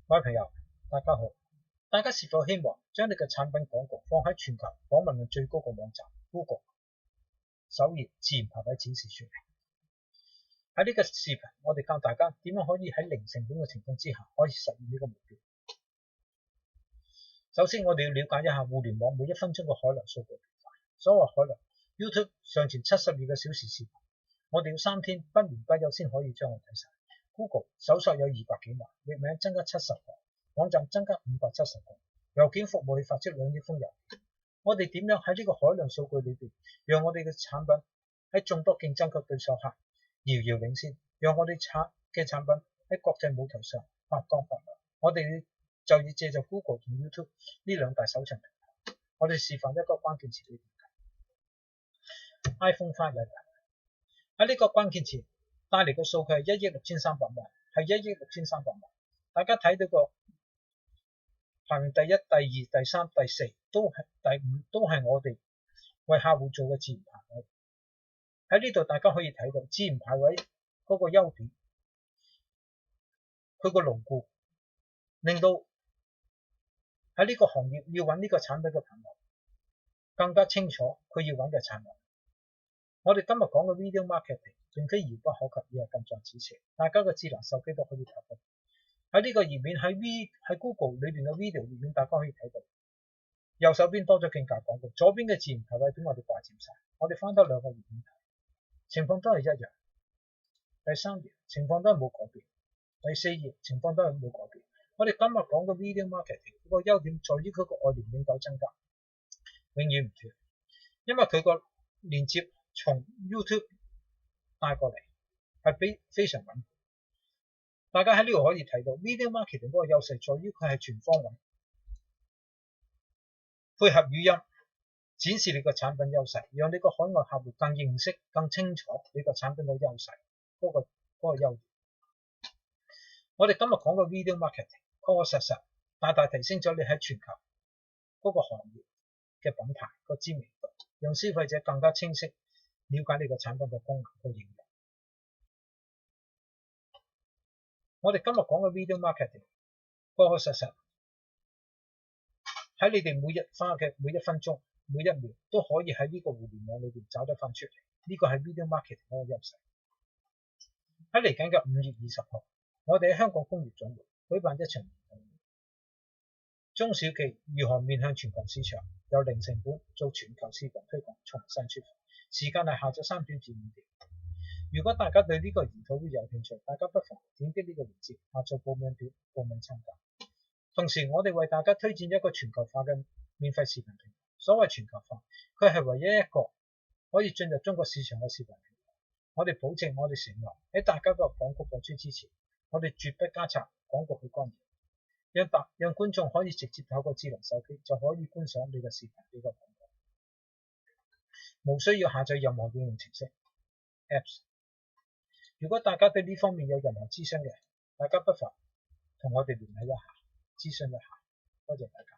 各位朋友，大家好。大家是否希望將你嘅產品廣告放喺全球訪問量最高嘅網站 Google 首頁自然排位展示出嚟？喺呢個視頻，我哋教大家點樣可以喺零成本嘅情況之下，可以實現呢個目標。首先，我哋要了解一下互聯網每1分鐘嘅海量數據變化。所謂海量 ，YouTube 上傳72個小時視頻，我哋要3天不眠不休先可以將佢睇晒。Google 搜索有200幾萬，譯名增加70個，網站增加570個，郵件服務器發出2億封郵件。我哋點樣喺呢個海量數據裏邊，讓我哋嘅產品喺眾多競爭嘅對手下遙遙領先，讓我哋嘅產品喺國際舞台上發光發亮。我哋就要借助 Google 同 YouTube 呢兩大搜尋平台。我哋示範一個關鍵詞嘅點解 iPhone 5嚟喺呢個關鍵詞帶嚟嘅數據係1億6300萬，係1億6300萬。大家睇到個排名第1、第2、第3、第4都係第5，都係我哋為客戶做嘅自然排位。喺呢度大家可以睇到自然排位嗰個優點，佢個牢固，令到喺呢個行業要揾呢個產品嘅朋友更加清楚佢要揾嘅產品。我哋今日講嘅 video marketing 並非遙不可及，而係近在咫尺，大家嘅智能手機都可以睇到。喺呢個頁面喺 Google 裏邊嘅 video 頁面，大家可以睇到右手邊多咗競價廣告，左邊嘅自然排位俾我哋霸佔晒。我哋翻多2個頁面睇，情況都係一樣。第3頁情況都係冇改變，第4頁情況都係冇改變。我哋今日講嘅 video marketing 個優點在於佢個外連永久增加，永遠唔斷，因為佢個連接從 YouTube 帶過嚟係非常穩。大家喺呢度可以睇到 video marketing 嗰個優勢在於佢係全方位，配合語音展示你個產品優勢，讓你個海外客戶更認識、更清楚你個產品嘅優勢嗰個優點。我哋今日講嘅 video marketing 確確實實大大提升咗你喺全球嗰個行業嘅品牌個知名度，讓消費者更加清晰了解你個產品嘅功能個應用。我哋今日講嘅 video marketing 確確實實喺你哋每日花嘅每1分鐘、每1秒都可以喺呢個互聯網裏邊找得翻出嚟。呢個係 video marketing 嗰個優勢。喺嚟緊嘅5月20號，我哋喺香港工業總會舉辦一場研討會，中小企如何面向全球市場，由零成本做全球市場推廣，重新出發。時間係下晝3點至5點。如果大家對呢個研討會有興趣，大家不妨點擊呢個鏈接，下載報名表報名參加。同時，我哋為大家推薦一個全球化嘅免費視頻平台。所謂全球化，佢係唯一一個可以進入中國市場嘅視頻平台。我哋保證，我哋承諾喺大家個廣告播出之前，我哋絕不加插廣告去干擾，讓觀眾可以直接透過智能手機就可以觀賞你嘅視頻呢個廣告，無需要下載任何應用程式 Apps。如果大家對呢方面有任何諮詢嘅，大家不妨同我哋聯繫一下，諮詢一下。多謝大家。